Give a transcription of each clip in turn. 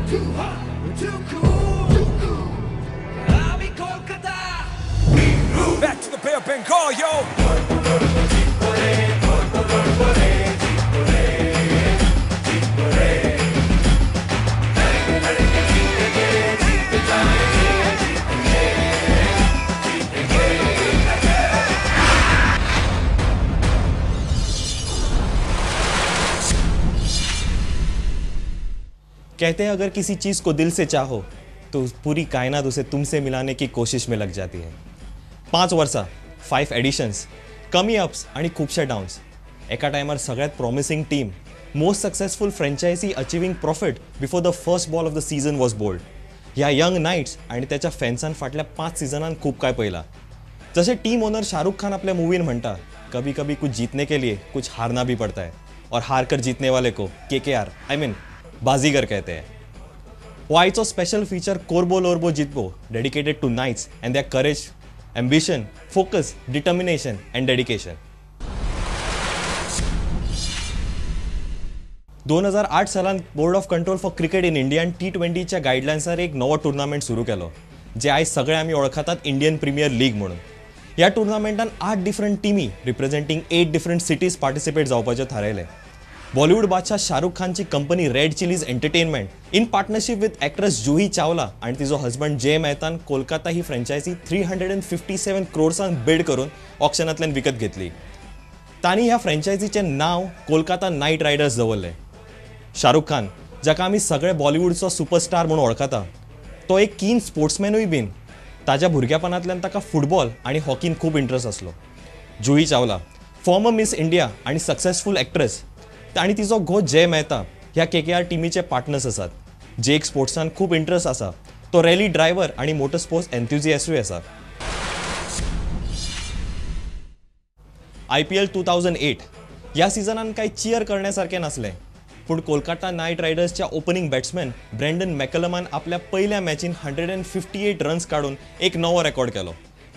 Too hot, too cool, too cool. I'm in Kolkata. Back to the Bay of Bengal, yo. Korbo Lorbo Jeetlo, Korbo Lorbo Jeetlo, Jeetlo. लड़के जीत गए, जीत जाएंगे, कहते हैं अगर किसी चीज़ को दिल से चाहो तो पूरी कायनात उसे तुमसे मिलाने की कोशिश में लग जाती है. 5 वर्षा, 5 एडिशन्स, कमी अप्स आणि खूपशा डाऊन्स. एका टायमार सगळ्यात promising team, most successful franchise achieving profit before the first ball of the season was bold. ह्या यंग नाईट्स आणि त्याच्या फॅन्सान फाटल्या 5 सीझनांत खूप काय पहिला. जसे टीम ओनर शाहरुख खान आपल्या मूवीन म्हणता, कभी कभी कुछ जीतने के लिए कुछ हारना भी पड़ता है और हार कर जीतने वाले को KKR आई मीन बाजीगर कहते हैं. वाईचो स्पेशल फीचर कोरबो लोरबो जितलो, dedicated to knights and their courage, ambition, focus, determination and dedication. 2008 सालान board of control for cricket in इंडियान T20च्या गाईडलायन्सार एक नवो टुर्नामेंट सुरू केलो, जे आयज सगळे आमी ओळखतात इंडियन प्रीमियर लीग म्हणून. ह्या टुर्नामेंटान 8 डिफरंट टीमी रिप्रेझेंटिंग 8 डिफरंट सिटीज पार्टिसिपेट जावपाचे थारायले. बॉलिवूड बादशाह शाहरुख खानची company red chillies entertainment in partnership with actress Juhi Chawla आणि तिचो हजबंड जय मेहतान कोलकाता ही फ्रँचायझी 357 क्रोर्सान बिड करून ऑक्शनांतल्यान विकत घेतली. तांणी ह्या फ्रँचायझीचें नांव कोलकाता नाईट रायडर्स दवरलें. शाहरुख खान, जाका आमी सगळे बॉलिवूडचो सुपरस्टार म्हणून ओळखता, तो एक कीन स्पोर्ट्समॅनूय बीन. ताच्या भुरगेपणांतल्यान ताका फुटबॉल आनी हॉकीन खूब इंट्रस्ट आसलो. Juhi Chawla, farmer miss India आनी सक्सेसफूल एक्ट्रेस, आणि तिचो घो जय मेहता ह्या KKR टीमीचे पार्टनर्स आसात. जेक स्पोर्ट्सान खूब इंट्रस्ट आसा. तो रॅली ड्रायव्हर आणि मोटर स्पोर्ट्स एन्थुजियास्टूय आसा. IPL 2008 ह्या सिजनान काही चियर करण्यासारखें नासलें, पूण कोलकाता नायट रायडर्सच्या ओपनिंग बॅट्समॅन ब्रँडन मॅकलमान आपल्या पहिल्या मॅचीन 158 रन्स काढून एक नवो रेकॉर्ड केलो.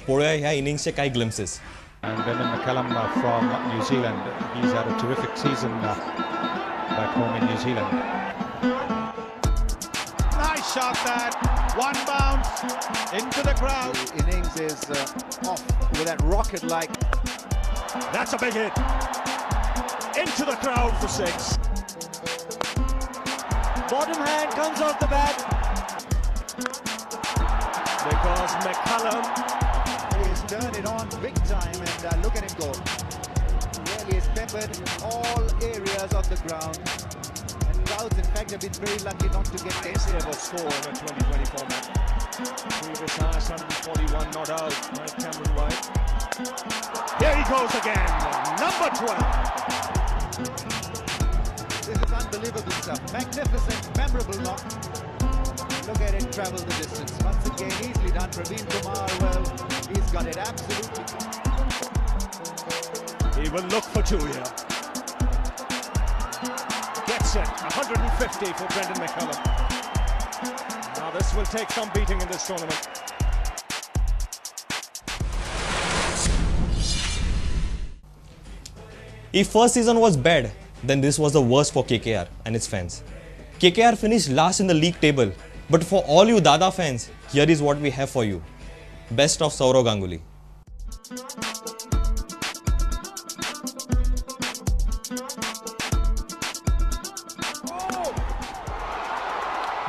पळोवया ह्या इनिंग्सचे काही glimpses. And Brendan McCallum from New Zealand, he's had a terrific season back home in New Zealand. Nice shot that, one bounce into the crowd. The innings is off with that rocket-like. That's a big hit, into the crowd for 6. Bottom hand comes off the bat. Because McCallum Turn it on big time and look at him go. Really has peppered all areas of the ground. And crowds in fact have been very lucky not to get highest ever score in a 2020 format. Previous highest 141 not out by Cameron White. Here he goes again, number 12. This is unbelievable stuff. Magnificent, memorable knock. Look at it travel the distance. Once again, easily done. Praveen Kumar, well, he's got it absolutely. He will look for 2 here. Gets it, 150 for Brendan McCallum. Now this will take some beating in this tournament. If first season was bad, then this was the worst for KKR and its fans. KKR finished last in the league table. But for all you Dada fans, here is what we have for you. Best of Sourav Ganguly.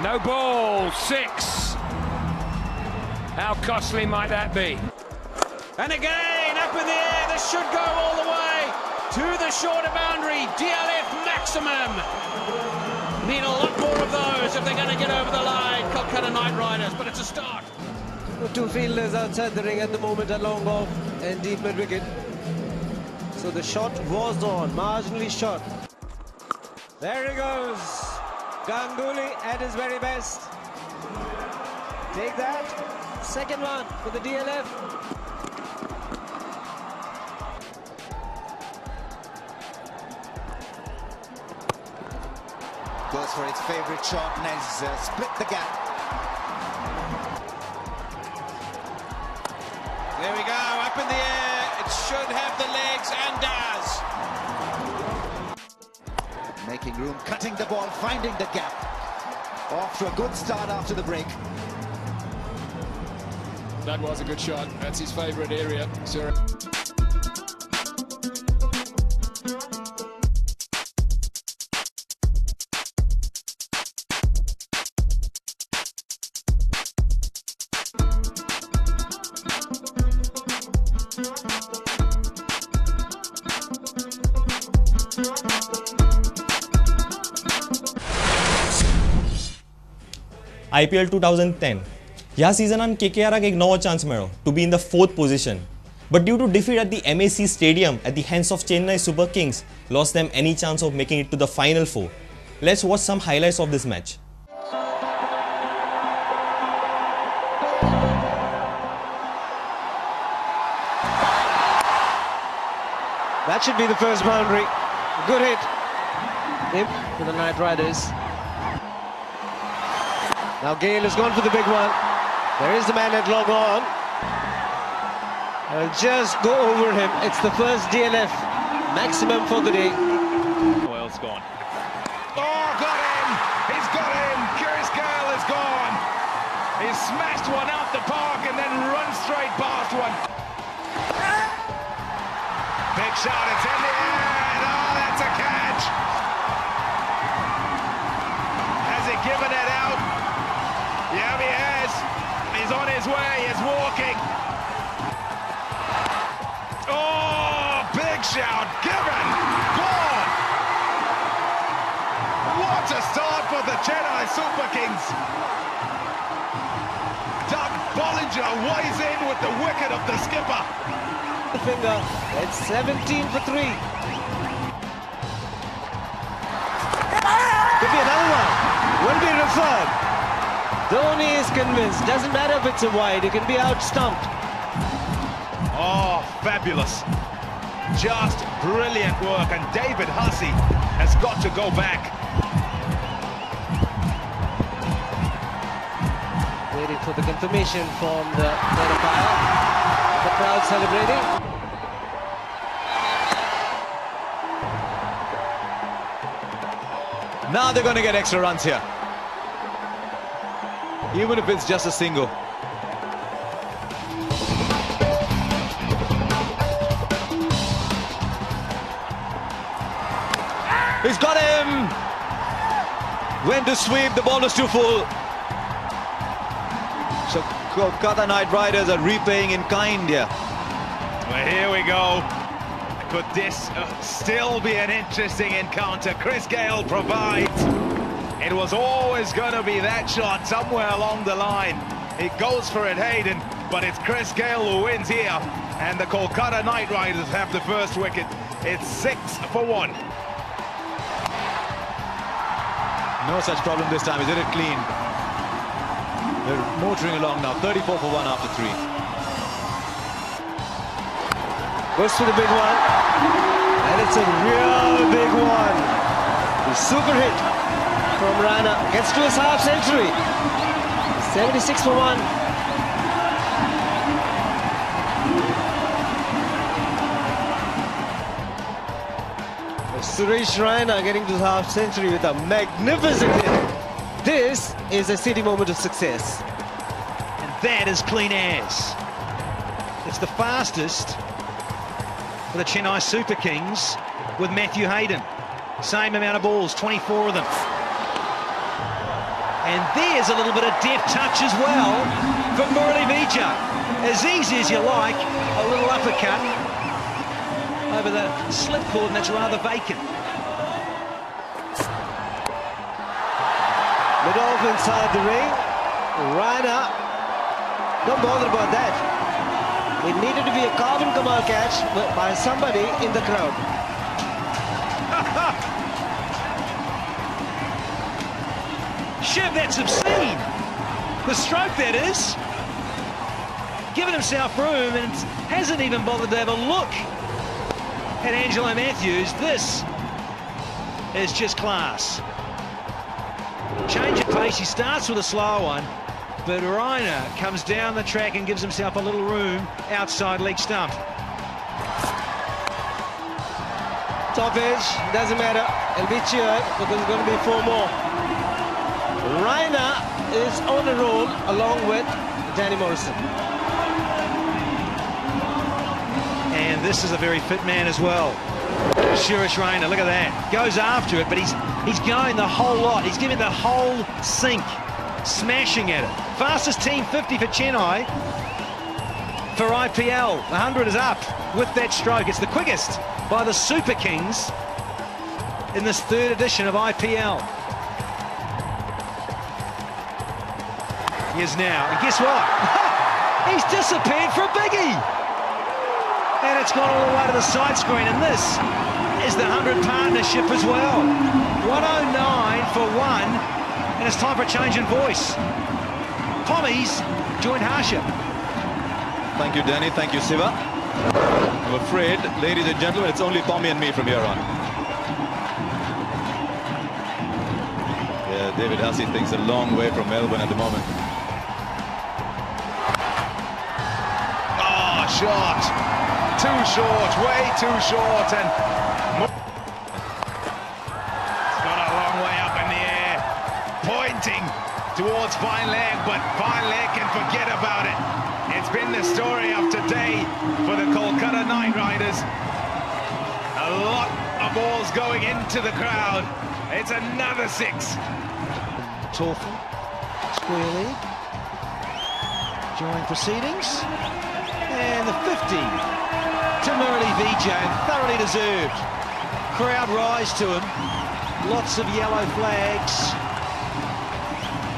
No ball, 6. How costly might that be? And again, up in the air, this should go all the way to the shorter boundary. DLF maximum. Need a lot more of those if they're going to get over the line. Kolkata Knight Riders, but it's a start. 2 fielders outside the ring at the moment, a long off and deep mid wicket. So the shot was on, marginally shot. There he goes. Ganguly at his very best. Take that. Second one for the DLF. Goes for its favorite shot and has split the gap. There we go, up in the air. It should have the legs and does. Making room, cutting the ball, finding the gap. Off to a good start after the break. That was a good shot. That's his favourite area. Sir. IPL 2010 ह्या सिजनान KKRक एक नवो chance मेळ्ळो to be in the 4th position but due to defeat at the MAC Stadium at the hands of Chennai Super Kings lost them any chance of making it to the final 4. Let's watch some highlights of this match. That should be the first boundary. Good hit. Him for the Knight Riders. Now Gale has gone for the big one. There is the man at long on. I'll just go over him. It's the first DNF maximum for the day. Oil's gone. Oh, got him! He's got him! Chris Gale is gone. He's smashed one out the park and then run straight past one. Big shot, it's in the air. Oh, that's a catch. Has he given it out? Yeah, he has. He's on his way, he's walking. Oh, big shout, given, gone. What a start for the Chennai Super Kings. Doug Bollinger weighs in with the wicket of the skipper. The finger, it's 17 for 3. Could be another one. Will be referred. Dhoni is convinced. Doesn't matter if it's a wide, it can be out stumped. Oh, fabulous. Just brilliant work, and David Hussey has got to go back. Waiting for the confirmation from the umpire. The crowd celebrating. Now they're going to get extra runs here, even if it's just a single. He's got him! Went to sweep, the ball was too full. So Kolkata Knight Riders are repaying in kind here. Well, here we go. Could this still be an interesting encounter? Chris Gale provides. It was always going to be that shot somewhere along the line. He goes for it, Hayden, but it's Chris Gale who wins here. And the Kolkata Knight Riders have the first wicket. It's 6 for 1. No such problem this time. He's hit it clean. They're motoring along now. 34 for 1 after 3. Goes to the big one. And it's a real big one. The super hit from Rana. Gets to his half century. 76 for 1. Suresh Raina getting to his half century with a magnificent hit. This is a city moment of success. And that is clean as. It's the fastest for the Chennai Super Kings with Matthew Hayden. Same amount of balls, 24 of them. And there's a little bit of deft touch as well for Murali Vijay. As easy as you like, a little uppercut over the slip cord, and that's rather vacant. Mid-off inside the ring. Raina, not bothered about that. It needed to be a carbon Kamal catch by somebody in the crowd. Shiv, that's obscene. The stroke, that is. Giving himself room and hasn't even bothered to have a look at Angelo Matthews. This is just class. Change of pace, he starts with a slow one, but Raina comes down the track and gives himself a little room outside leg stump. Top edge, doesn't matter. It'll be cheered because there's going to be 4 more. Raina is on a roll along with Danny Morrison. And this is a very fit man as well. Suresh Raina, look at that. Goes after it, but he's going the whole lot. He's giving the whole sink, smashing at it. Fastest team 50 for Chennai. For IPL, 100 is up with that stroke. It's the quickest by the Super Kings in this third edition of IPL. He is now, and guess what? He's disappeared for a biggie! And it's gone all the way to the side screen, and this is the 100 partnership as well. 109 for one, and it's time for a change in voice. Pommies joined Harsha. Thank you, Danny. Thank you, Siva. I'm afraid, ladies and gentlemen, it's only Pommy and me from here on. Yeah, David Hussey thinks a long way from Melbourne at the moment. Oh, short. Too short, way too short. And it's got a long way up in the air. Pointing towards fine leg, but fine leg can forget about it. It's been the story of today for the Kolkata Knight Riders. A lot of balls going into the crowd. It's another six. Torful, square leg, join proceedings, and the 50 to Murali Vijay, thoroughly deserved. Crowd rise to him, lots of yellow flags,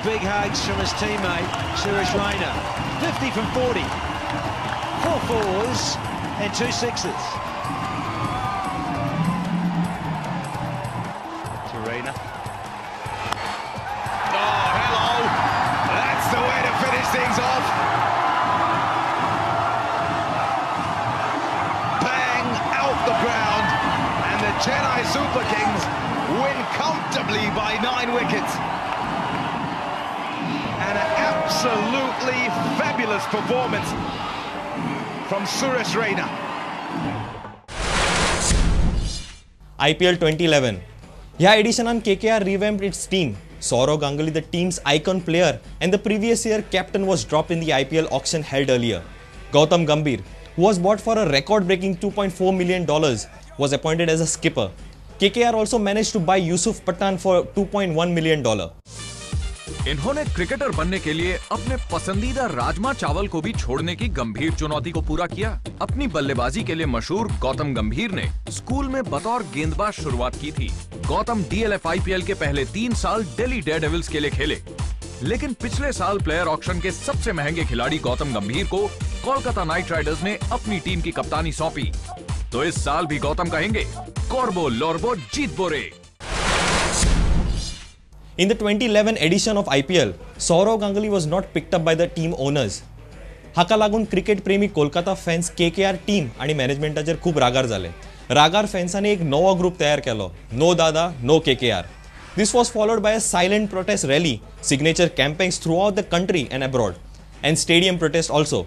big hugs from his teammate Suresh Raina. 50 from 40, 4 fours and 2 sixes. To Raina. Oh, hello! That's the way to finish things off. Bang out the ground, and the Chennai Super Kings win comfortably by 9 wickets. And an absolutely fabulous performance from Suresh Raina. IPL 2011. ह्या एडिशनान KKR revamped its team. Saurav Ganguly, the team's icon player, and the previous year captain, was dropped in the IPL auction held earlier. Gautam Gambhir, who was bought for a record-breaking $2.4 million, was appointed as a skipper. KKR also managed to buy Yusuf Pathan for $2.1 million. इन्होंने cricketer बनने के लिए अपने पसंदीदा राजमा चावल को भी छोड़ने की गंभीर चुनौती को पूरा किया। अपनी बल्लेबाजी के लिए मशहूर गौतम गंभीर ने स्कूल में बतौर गेंदबाज शुरुआत की थी। गौतम DLF IPL के पहले 3 साल दिल्ली डेयरडेविल्स के लिए खेले, लेकिन पिछले साल प्लेयर ऑक्शन के सबसे महंगे खिलाड़ी गौतम गंभीर को कोलकाता नाइट राइडर्स ने अपनी टीम की कप्तानी सौंपी। तो इस साल भी गौतम कहेंगे, कोरबो लोरबो जीतबो रे। In the 2011 edition of IPL, Saurav Ganguly was not picked up by the team owners. हाका लागून क्रिकेट प्रेमी कोलकाता फॅन्स KKR टीम आणि मॅनेजमेंटाचेर खूप रागार जाले. रागार फॅन्सांनी एक नवो ग्रुप तयार केलो, नो दादा no KKR. This was followed by a silent protest rally, signature campaigns throughout the country and abroad, and stadium protest also.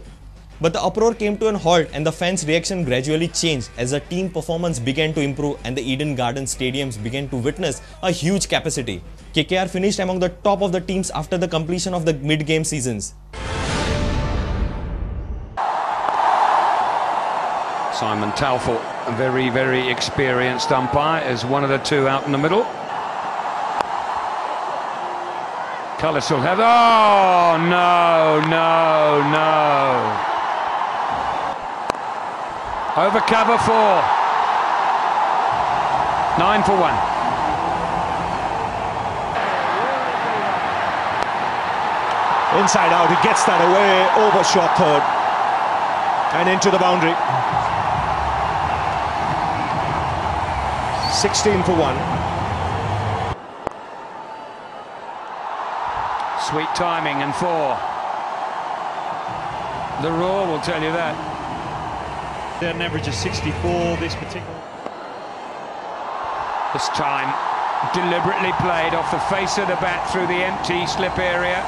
But the uproar came to a halt and the fans' reaction gradually changed as the team performance began to improve and the Eden Gardens stadiums began to witness a huge capacity. KKR finished among the top of the teams after the completion of the mid-game seasons. Simon Taufel, a very, very experienced umpire, is one of the two out in the middle. Cullis will have... Oh, no, no, no. Over cover 4. 9 for 1. Inside out, he gets that away, overshot third, and into the boundary. 16 for 1. Sweet timing and 4. The roar will tell you that. They're an average of 64 this particular. This time deliberately played off the face of the bat through the empty slip area.